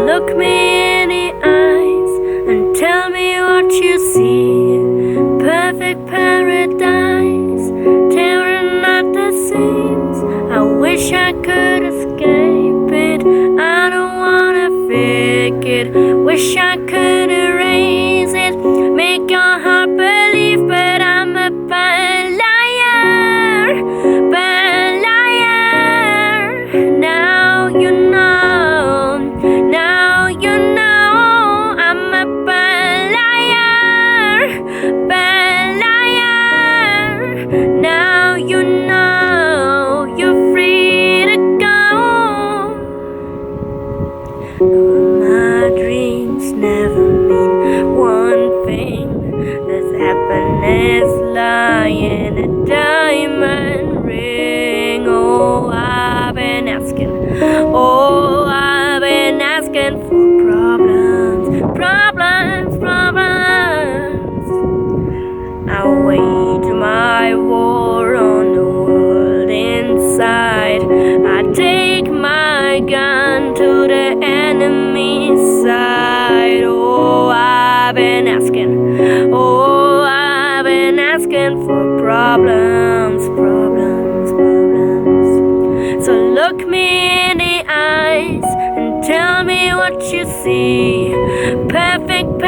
Look me in the eyes and tell me what you see. Perfect paradise, tearing at the seams. I wish I could escape it. I don't wanna fake it. Wish I could erase it. Make your heart believe, but I'm a bad liar. Bad liar. Now you know. Now you know you're free to go. My dreams never mean one thing. There's happiness lying in a diamond ring. Oh, I've been asking. Oh, I've been asking for problems, problems, problems. I wage my war on the world inside. I take my gun to the enemy's side. Oh, I've been asking. Oh, I've been asking for problems, problems, problems. So look me in the eyes and tell me what you see. Perfect